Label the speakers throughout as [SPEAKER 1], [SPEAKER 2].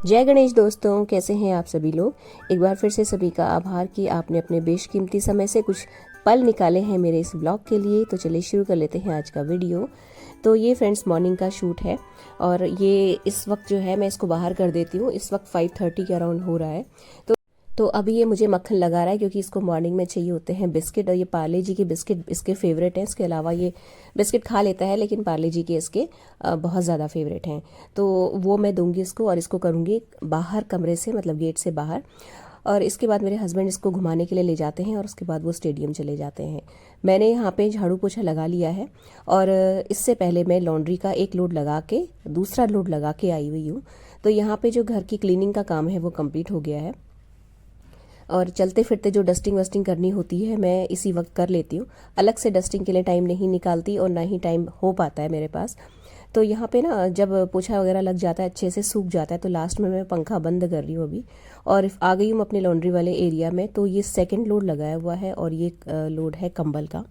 [SPEAKER 1] जय गणेश दोस्तों, कैसे हैं आप सभी लोग। एक बार फिर से सभी का आभार कि आपने अपने बेशकीमती समय से कुछ पल निकाले हैं मेरे इस ब्लॉग के लिए। तो चलिए शुरू कर लेते हैं आज का वीडियो। तो ये फ्रेंड्स मॉर्निंग का शूट है और ये इस वक्त जो है मैं इसको बाहर कर देती हूँ। इस वक्त 5:30 के अराउंड हो रहा है। तो अभी ये मुझे मक्खन लगा रहा है क्योंकि इसको मॉर्निंग में चाहिए होते हैं बिस्किट, और ये पार्ले जी के बिस्किट इसके फेवरेट हैं। इसके अलावा ये बिस्किट खा लेता है लेकिन पार्ले जी के इसके बहुत ज़्यादा फेवरेट हैं। तो वो मैं दूंगी इसको और इसको करूँगी बाहर कमरे से, मतलब गेट से बाहर। और इसके बाद मेरे हस्बैंड इसको घुमाने के लिए ले जाते हैं और उसके बाद वो स्टेडियम चले जाते हैं। मैंने यहाँ पे झाड़ू पोछा लगा लिया है और इससे पहले मैं लॉन्ड्री का एक लोड लगा के दूसरा लोड लगा के आई हुई हूँ। तो यहाँ पे जो घर की क्लीनिंग का काम है वो कंप्लीट हो गया है और चलते फिरते जो डस्टिंग वस्टिंग करनी होती है मैं इसी वक्त कर लेती हूँ। अलग से डस्टिंग के लिए टाइम नहीं निकालती और ना ही टाइम हो पाता है मेरे पास। तो यहाँ पे ना जब पोछा वगैरह लग जाता है, अच्छे से सूख जाता है, तो लास्ट में मैं पंखा बंद कर रही हूँ अभी और आ गई हूँ अपने लॉन्ड्री वाले एरिया में। तो ये सेकंड लोड लगाया हुआ है और ये लोड है कंबल का।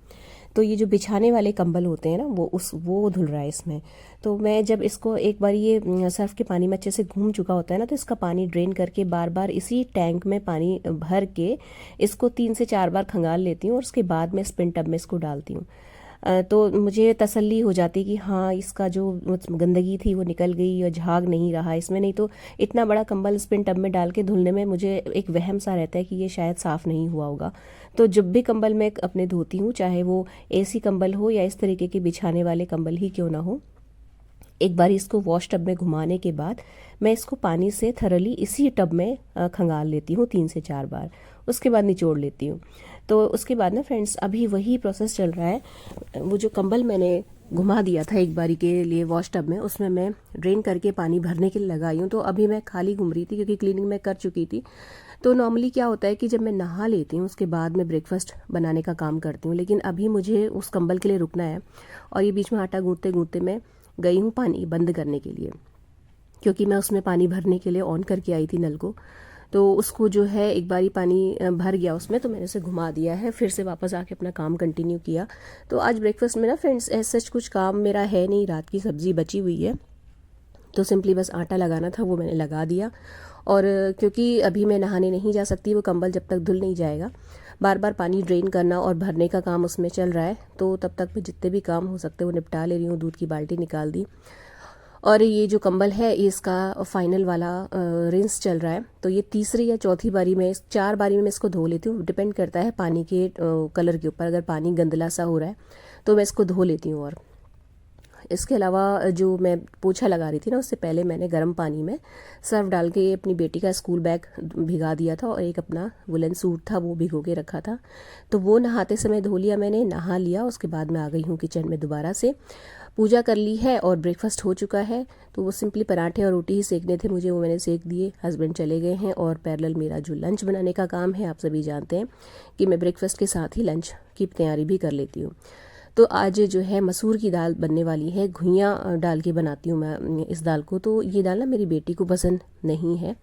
[SPEAKER 1] तो ये जो बिछाने वाले कंबल होते हैं ना वो धुल रहा है इसमें। तो मैं जब इसको एक बार ये सर्फ के पानी में अच्छे से घूम चुका होता है ना, तो इसका पानी ड्रेन करके बार बार इसी टैंक में पानी भर के इसको 3 से 4 बार खंगाल लेती हूँ और उसके बाद मैं स्पिन टब में इसको डालती हूँ। तो मुझे तसल्ली हो जाती कि हाँ इसका जो गंदगी थी वो निकल गई और झाग नहीं रहा इसमें। नहीं तो इतना बड़ा कंबल स्पिन टब में डाल के धुलने में मुझे एक वहम सा रहता है कि ये शायद साफ़ नहीं हुआ होगा। तो जब भी कंबल मैं अपने धोती हूँ, चाहे वो एसी कंबल हो या इस तरीके के बिछाने वाले कंबल ही क्यों ना हो, एक बार इसको वॉश टब में घुमाने के बाद मैं इसको पानी से थरली इसी टब में खंगाल लेती हूँ 3 से 4 बार। उसके बाद निचोड़ लेती हूँ। तो उसके बाद ना फ्रेंड्स अभी वही प्रोसेस चल रहा है। वो जो कंबल मैंने घुमा दिया था एक बारी के लिए वॉश टब में, उसमें मैं ड्रेन करके पानी भरने के लिए लगाई हूँ। तो अभी मैं खाली घूम रही थी क्योंकि क्लीनिंग मैं कर चुकी थी। तो नॉर्मली क्या होता है कि जब मैं नहा लेती हूँ उसके बाद मैं ब्रेकफास्ट बनाने का काम करती हूँ, लेकिन अभी मुझे उस कंबल के लिए रुकना है और ये बीच में आटा गूंथते गूंथते मैं गई हूँ पानी बंद करने के लिए, क्योंकि मैं उसमें पानी भरने के लिए ऑन करके आई थी नल को। तो उसको जो है एक बारी पानी भर गया उसमें, तो मैंने उसे घुमा दिया है, फिर से वापस आके अपना काम कंटिन्यू किया। तो आज ब्रेकफास्ट में ना फ्रेंड्स ऐसा कुछ काम मेरा है नहीं, रात की सब्जी बची हुई है तो सिंपली बस आटा लगाना था, वो मैंने लगा दिया। और क्योंकि अभी मैं नहाने नहीं जा सकती, वो कंबल जब तक धुल नहीं जाएगा, बार बार पानी ड्रेन करना और भरने का काम उसमें चल रहा है, तो तब तक मैं जितने भी काम हो सकते हैं वो निपटा ले रही हूँ। दूध की बाल्टी निकाल दी और ये जो कंबल है इसका फाइनल वाला रिंस चल रहा है। तो ये तीसरी या चौथी बारी में, 4 बारी में मैं इसको धो लेती हूँ। डिपेंड करता है पानी के कलर के ऊपर। अगर पानी गंदला सा हो रहा है तो मैं इसको धो लेती हूँ। और इसके अलावा जो मैं पोछा लगा रही थी ना, उससे पहले मैंने गर्म पानी में सर्फ डाल के अपनी बेटी का स्कूल बैग भिगा दिया था और एक अपना वुलन सूट था वो भिगो के रखा था। तो वो नहाते समय धो लिया मैंने, नहा लिया। उसके बाद मैं आ गई हूँ किचन में, दोबारा से पूजा कर ली है और ब्रेकफास्ट हो चुका है। तो वो सिंपली पराठे और रोटी ही सेकने थे मुझे, वो मैंने सेक दिए। हस्बैंड चले गए हैं और पैरेलल मेरा जो लंच बनाने का काम है, आप सभी जानते हैं कि मैं ब्रेकफास्ट के साथ ही लंच की तैयारी भी कर लेती हूँ। तो आज जो है मसूर की दाल बनने वाली है। घुइयाँ डाल के बनाती हूँ मैं इस दाल को। तो ये दाल ना मेरी बेटी को पसंद नहीं है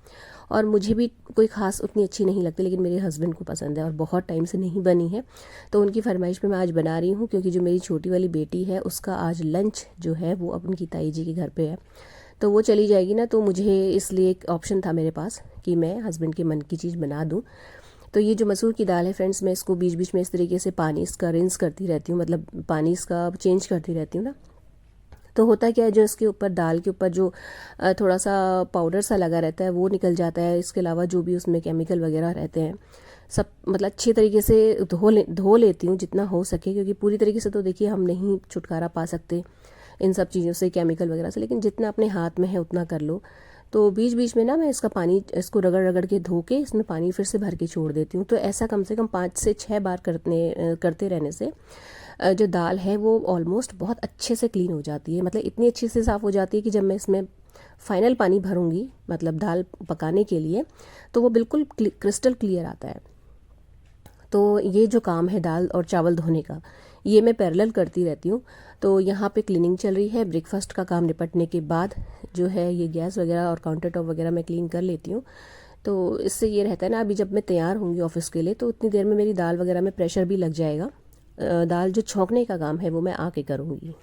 [SPEAKER 1] और मुझे भी कोई ख़ास उतनी अच्छी नहीं लगती, लेकिन मेरे हस्बैंड को पसंद है और बहुत टाइम से नहीं बनी है। तो उनकी फरमाइश पे मैं आज बना रही हूँ, क्योंकि जो मेरी छोटी वाली बेटी है उसका आज लंच जो है वो अब उनकी ताई जी के घर पे है। तो वो चली जाएगी ना, तो मुझे इसलिए एक ऑप्शन था मेरे पास कि मैं हस्बैंड के मन की चीज़ बना दूँ। तो ये जो मसूर की दाल है फ्रेंड्स, मैं इसको बीच बीच में इस तरीके से पानी इसका रिंस करती रहती हूँ, मतलब पानी इसका चेंज करती रहती हूँ ना। तो होता क्या है, जो इसके ऊपर दाल के ऊपर जो थोड़ा सा पाउडर सा लगा रहता है वो निकल जाता है। इसके अलावा जो भी उसमें केमिकल वगैरह रहते हैं सब, मतलब अच्छी तरीके से धो लेती हूँ जितना हो सके, क्योंकि पूरी तरीके से तो देखिए हम नहीं छुटकारा पा सकते इन सब चीज़ों से, केमिकल वगैरह से, लेकिन जितना अपने हाथ में है उतना कर लो। तो बीच बीच में ना मैं इसका पानी इसको रगड़ रगड़ के धो के इसमें पानी फिर से भर के छोड़ देती हूँ। तो ऐसा कम से कम 5 से 6 बार करते रहने से जो दाल है वो ऑलमोस्ट बहुत अच्छे से क्लीन हो जाती है। मतलब इतनी अच्छे से साफ़ हो जाती है कि जब मैं इसमें फाइनल पानी भरूंगी, मतलब दाल पकाने के लिए, तो वो बिल्कुल क्रिस्टल क्लियर आता है। तो ये जो काम है दाल और चावल धोने का, ये मैं पैरेलल करती रहती हूँ। तो यहाँ पे क्लीनिंग चल रही है। ब्रेकफास्ट का काम निपटने के बाद जो है ये गैस वगैरह और काउंटर टॉप वगैरह मैं क्लीन कर लेती हूँ। तो इससे ये रहता है ना, अभी जब मैं तैयार होंगी ऑफिस के लिए तो उतनी देर में मेरी दाल वगैरह में प्रेशर भी लग जाएगा। दाल जो छौंकने का काम है वो मैं आके करूँगी।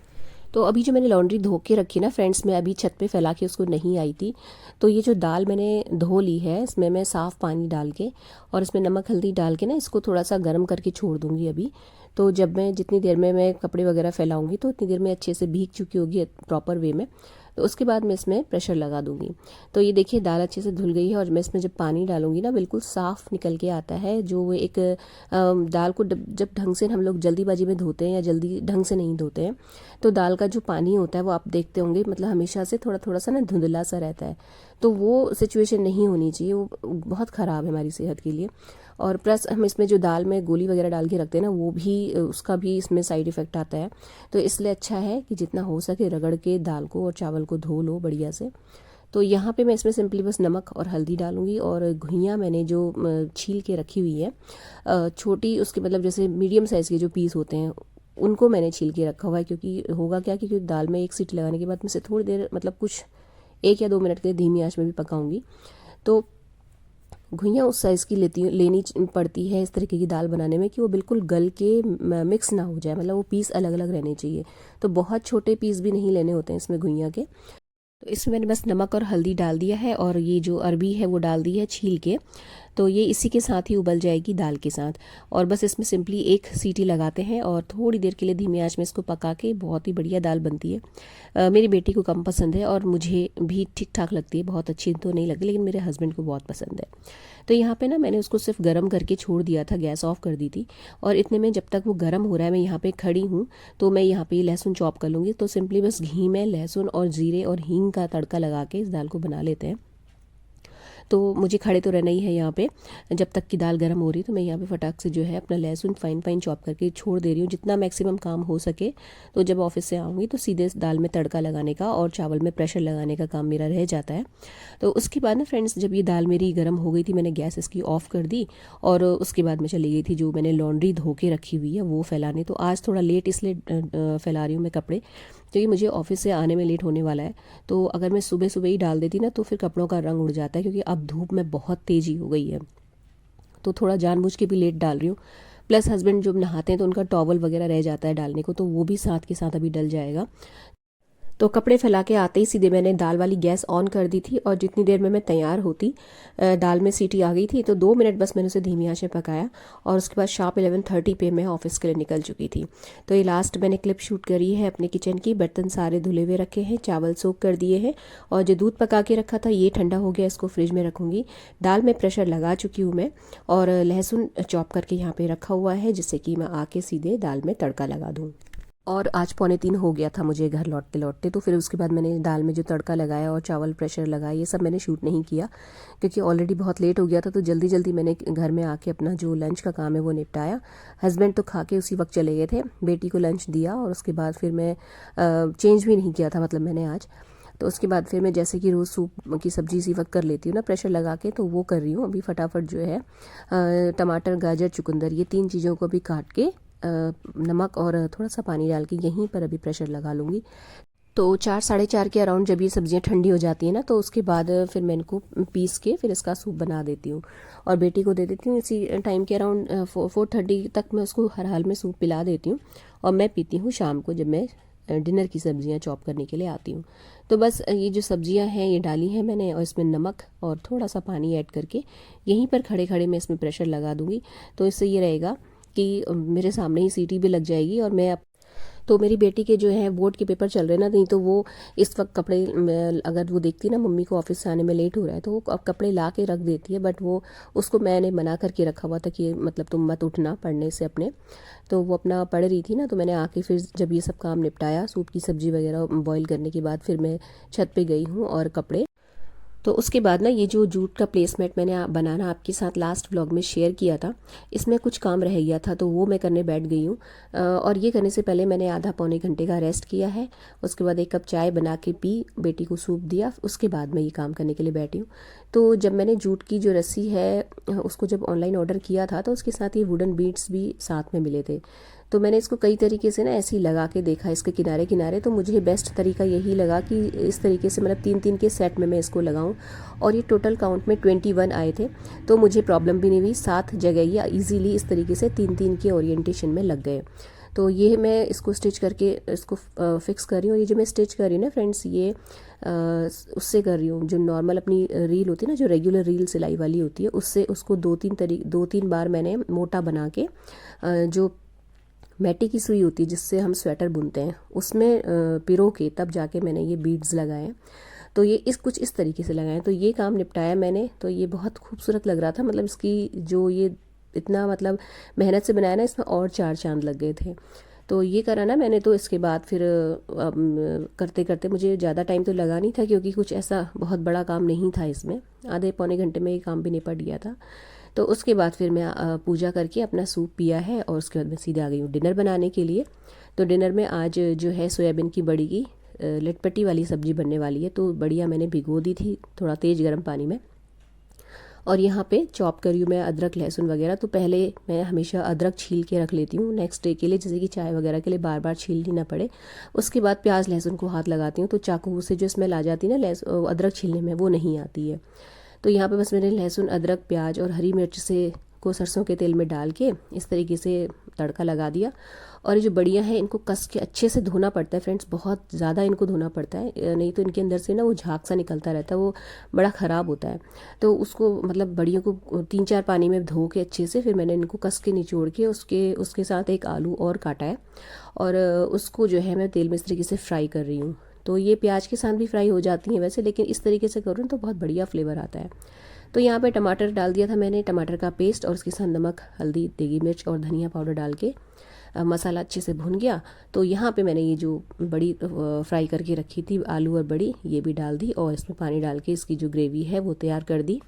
[SPEAKER 1] तो अभी जो मैंने लॉन्ड्री धो के रखी ना फ्रेंड्स, मैं अभी छत पे फैला के उसको नहीं आई थी। तो ये जो दाल मैंने धो ली है, इसमें मैं साफ़ पानी डाल के और इसमें नमक हल्दी डाल के ना इसको थोड़ा सा गर्म करके छोड़ दूँगी अभी। तो जब मैं जितनी देर में मैं कपड़े वगैरह फैलाऊँगी तो उतनी देर में अच्छे से भीग चुकी होगी प्रॉपर वे में। तो उसके बाद मैं इसमें प्रेशर लगा दूंगी। तो ये देखिए दाल अच्छे से धुल गई है और मैं इसमें जब पानी डालूंगी ना बिल्कुल साफ़ निकल के आता है। जो वो एक दाल को जब ढंग से हम लोग जल्दीबाजी में धोते हैं या जल्दी ढंग से नहीं धोते हैं तो दाल का जो पानी होता है वो आप देखते होंगे मतलब हमेशा से थोड़ा थोड़ा सा ना धुंधला सा रहता है। तो वो सिचुएशन नहीं होनी चाहिए, वो बहुत ख़राब है हमारी सेहत के लिए। और प्लस हम इसमें जो दाल में गोली वगैरह डाल के रखते हैं ना वो भी उसका भी इसमें साइड इफ़ेक्ट आता है। तो इसलिए अच्छा है कि जितना हो सके रगड़ के दाल को और चावल को धो लो बढ़िया से। तो यहाँ पे मैं इसमें सिंपली बस नमक और हल्दी डालूंगी और घुइयाँ मैंने जो छील के रखी हुई है छोटी, उसके मतलब जैसे मीडियम साइज़ के जो पीस होते हैं उनको मैंने छील के रखा हुआ है। क्योंकि होगा क्या कि क्योंकि दाल में एक सीटी लगाने के बाद मैं इसे थोड़ी देर मतलब कुछ 1 या 2 मिनट के लिए धीमी आंच में भी पकाऊंगी। तो घुइयाँ उस साइज़ की लेनी पड़ती है इस तरीके की दाल बनाने में कि वो बिल्कुल गल के मिक्स ना हो जाए, मतलब वो पीस अलग अलग रहने चाहिए। तो बहुत छोटे पीस भी नहीं लेने होते हैं इसमें घुइयाँ के। तो इसमें मैंने बस नमक और हल्दी डाल दिया है और ये जो अरबी है वो डाल दी है छील के। तो ये इसी के साथ ही उबल जाएगी दाल के साथ। और बस इसमें सिंपली एक सीटी लगाते हैं और थोड़ी देर के लिए धीमी आंच में इसको पका के बहुत ही बढ़िया दाल बनती है। मेरी बेटी को कम पसंद है और मुझे भी ठीक ठाक लगती है, बहुत अच्छी तो नहीं लगती लेकिन मेरे हस्बैंड को बहुत पसंद है। तो यहाँ पे ना मैंने उसको सिर्फ गर्म करके छोड़ दिया था, गैस ऑफ कर दी थी। और इतने में जब तक वो गर्म हो रहा है मैं यहाँ पे खड़ी हूँ तो मैं यहाँ पे लहसुन चॉप कर लूँगी। तो सिंपली बस घी में लहसुन और जीरे और हींग का तड़का लगा के इस दाल को बना लेते हैं। तो मुझे खड़े तो रहना ही है यहाँ पे जब तक कि दाल गर्म हो रही। तो मैं यहाँ पे फटाक से जो है अपना लहसुन फाइन फाइन चॉप करके छोड़ दे रही हूँ जितना मैक्सिमम काम हो सके। तो जब ऑफिस से आऊँगी तो सीधे दाल में तड़का लगाने का और चावल में प्रेशर लगाने का काम मेरा रह जाता है। तो उसके बाद ना फ्रेंड्स जब ये दाल मेरी गर्म हो गई थी मैंने गैस इसकी ऑफ़ कर दी और उसके बाद मैं चली गई थी जो मैंने लॉन्ड्री धो के रखी हुई है वो फैलाने। तो आज थोड़ा लेट इसलिए फैला रही हूँ मैं कपड़े क्योंकि मुझे ऑफिस से आने में लेट होने वाला है। तो अगर मैं सुबह सुबह ही डाल देती ना तो फिर कपड़ों का रंग उड़ जाता है क्योंकि अब धूप में बहुत तेज़ी हो गई है। तो थोड़ा जानबूझ के भी लेट डाल रही हूँ। प्लस हस्बैंड जब नहाते हैं तो उनका टॉवल वगैरह रह जाता है डालने को, तो वो भी साथ के साथ अभी डल जाएगा। तो कपड़े फैला के आते ही सीधे मैंने दाल वाली गैस ऑन कर दी थी और जितनी देर में मैं तैयार होती दाल में सीटी आ गई थी। तो 2 मिनट बस मैंने उसे धीमी आंच में पकाया और उसके बाद शार्प 11:30 पे मैं ऑफिस के लिए निकल चुकी थी। तो ये लास्ट मैंने क्लिप शूट करी है अपने किचन की। बर्तन सारे धुले हुए रखे हैं, चावल सोख कर दिए हैं और जो दूध पका के रखा था ये ठंडा हो गया, इसको फ्रिज में रखूँगी। दाल में प्रेशर लगा चुकी हूँ मैं और लहसुन चॉप करके यहाँ पर रखा हुआ है जिससे कि मैं आके सीधे दाल में तड़का लगा दूँ। और आज 2:45 हो गया था मुझे घर लौटते लौटते। तो फिर उसके बाद मैंने दाल में जो तड़का लगाया और चावल प्रेशर लगाया ये सब मैंने शूट नहीं किया क्योंकि ऑलरेडी बहुत लेट हो गया था। तो जल्दी जल्दी मैंने घर में आके अपना जो लंच का काम है वो निपटाया। हस्बैंड तो खा के उसी वक्त चले गए थे, बेटी को लंच दिया और उसके बाद फिर मैं चेंज भी नहीं किया था मतलब मैंने आज। तो उसके बाद फिर मैं जैसे कि रोज़ सूप की सब्ज़ी इसी वक्त कर लेती हूँ ना प्रेशर लगा के, तो वो कर रही हूँ अभी फटाफट जो है। टमाटर गाजर चुकंदर ये 3 चीज़ों को भी काट के नमक और थोड़ा सा पानी डाल के यहीं पर अभी प्रेशर लगा लूँगी। तो 4 साढ़े 4 के अराउंड जब ये सब्जियां ठंडी हो जाती हैं ना तो उसके बाद फिर मैं इनको पीस के फिर इसका सूप बना देती हूँ और बेटी को दे देती हूँ। इसी टाइम के अराउंड 4:30 तक मैं उसको हर हाल में सूप पिला देती हूँ और मैं पीती हूँ शाम को जब मैं डिनर की सब्जियां चॉप करने के लिए आती हूँ। तो बस ये जो सब्जियां हैं ये डाली हैं मैंने और इसमें नमक और थोड़ा सा पानी ऐड करके यहीं पर खड़े खड़े मैं इसमें प्रेशर लगा दूँगी। तो इससे ये रहेगा कि मेरे सामने ही सीटी भी लग जाएगी और मैं तो मेरी बेटी के जो है बोर्ड के पेपर चल रहे हैं ना, नहीं तो वो इस वक्त कपड़े अगर वो देखती ना मम्मी को ऑफिस से आने में लेट हो रहा है तो वो अब कपड़े ला के रख देती है। बट वो उसको मैंने मना करके रखा हुआ था कि मतलब तुम मत उठना पढ़ने से अपने। तो वो अपना पढ़ रही थी ना, तो मैंने आके फिर जब ये सब काम निपटाया सूप की सब्जी वगैरह बॉईल करने के बाद फिर मैं छत पे गई हूँ और कपड़े। तो उसके बाद ना ये जो जूट का प्लेसमेट मैंने बनाना आपके साथ लास्ट व्लॉग में शेयर किया था, इसमें कुछ काम रह गया था तो वो मैं करने बैठ गई हूँ। और ये करने से पहले मैंने आधा पौने घंटे का रेस्ट किया है। उसके बाद 1 कप चाय बना के पी, बेटी को सूप दिया, उसके बाद मैं ये काम करने के लिए बैठी हूँ। तो जब मैंने जूट की जो रस्सी है उसको जब ऑनलाइन ऑर्डर किया था तो उसके साथ ये वुडन बीड्स भी साथ में मिले थे। तो मैंने इसको कई तरीके से ना ऐसे ही लगा के देखा इसके किनारे किनारे, तो मुझे बेस्ट तरीका यही लगा कि इस तरीके से मतलब 3-3 के सेट में मैं इसको लगाऊं। और ये टोटल काउंट में 21 आए थे तो मुझे प्रॉब्लम भी नहीं हुई। 7 जगह ये ईजीली इस तरीके से 3-3 के ओरिएंटेशन में लग गए। तो ये मैं इसको स्टिच करके इसको फिक्स कर रही हूँ। ये जो मैं स्टिच कर रही हूँ ना फ्रेंड्स, ये उससे कर रही हूँ, जो नॉर्मल अपनी रील होती है ना, जो रेगुलर रील सिलाई वाली होती है, उससे उसको 2-3 बार मैंने मोटा बना के जो मैटी की सुई होती है जिससे हम स्वेटर बुनते हैं, उसमें पिरो के तब जाके मैंने ये बीड्स लगाए। तो ये कुछ इस तरीके से लगाए। तो ये काम निपटाया मैंने। तो ये बहुत खूबसूरत लग रहा था, मतलब इसकी जो ये इतना मतलब मेहनत से बनाया ना, इसमें और 4 चांद लग गए थे। तो ये करा ना मैंने। तो इसके बाद फिर करते करते मुझे ज़्यादा टाइम तो लगा नहीं था, क्योंकि कुछ ऐसा बहुत बड़ा काम नहीं था इसमें, आधे पौने घंटे में ये काम भी निपट गया था। तो उसके बाद फिर मैं पूजा करके अपना सूप पिया है, और उसके बाद मैं सीधे आ गई हूँ डिनर बनाने के लिए। तो डिनर में आज जो है सोयाबीन की बड़ी की लटपटी वाली सब्ज़ी बनने वाली है। तो बढ़िया मैंने भिगो दी थी थोड़ा तेज़ गर्म पानी में, और यहाँ पे चॉप करी हूँ मैं अदरक लहसुन वगैरह। तो पहले मैं हमेशा अदरक छील के रख लेती हूँ नेक्स्ट डे के लिए, जैसे कि चाय वगैरह के लिए बार बार छीलनी ना पड़े। उसके बाद प्याज लहसुन को हाथ लगाती हूँ, तो चाकू से जो स्मेल आ जाती है ना अदरक छीलने में, वो नहीं आती है। तो यहाँ पे बस मैंने लहसुन अदरक प्याज और हरी मिर्च से को सरसों के तेल में डाल के इस तरीके से तड़का लगा दिया। और ये जो बड़ियाँ हैं इनको कस के अच्छे से धोना पड़ता है फ्रेंड्स, बहुत ज़्यादा इनको धोना पड़ता है, नहीं तो इनके अंदर से ना वो झाग सा निकलता रहता है, वो बड़ा ख़राब होता है। तो उसको मतलब बड़ियों को 3-4 पानी में धो के अच्छे से फिर मैंने इनको कस के निचोड़ के उसके साथ एक आलू और काटा है, और उसको जो है मैं तेल में इस तरीके से फ्राई कर रही हूँ। तो ये प्याज के साथ भी फ्राई हो जाती हैं वैसे, लेकिन इस तरीके से करूँ तो बहुत बढ़िया फ्लेवर आता है। तो यहाँ पे टमाटर डाल दिया था मैंने, टमाटर का पेस्ट, और उसके साथ नमक, हल्दी, देगी मिर्च और धनिया पाउडर डाल के मसाला अच्छे से भुन गया। तो यहाँ पे मैंने ये जो बड़ी फ्राई करके रखी थी आलू और बड़ी, ये भी डाल दी, और इसमें पानी डाल के इसकी जो ग्रेवी है वो तैयार कर दी।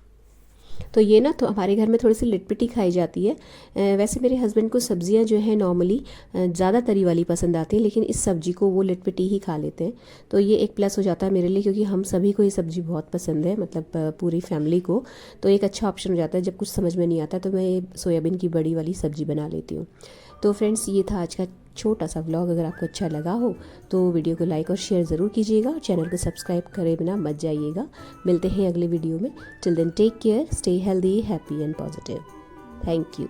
[SPEAKER 1] तो ये ना तो हमारे घर में थोड़ी सी लिटपिटी खाई जाती है। वैसे मेरे हस्बैंड को सब्जियां जो है नॉर्मली ज़्यादा तरी वाली पसंद आती हैं, लेकिन इस सब्जी को वो लिटपिटी ही खा लेते हैं। तो ये एक प्लस हो जाता है मेरे लिए, क्योंकि हम सभी को ये सब्जी बहुत पसंद है, मतलब पूरी फैमिली को। तो एक अच्छा ऑप्शन हो जाता है, जब कुछ समझ में नहीं आता तो मैं ये सोयाबीन की बड़ी वाली सब्जी बना लेती हूँ। तो फ्रेंड्स ये था आज का छोटा सा व्लॉग। अगर आपको अच्छा लगा हो तो वीडियो को लाइक और शेयर ज़रूर कीजिएगा, और चैनल को सब्सक्राइब करे बिना मत जाइएगा। मिलते हैं अगले वीडियो में। Till then take care, stay healthy, happy and positive. Thank you.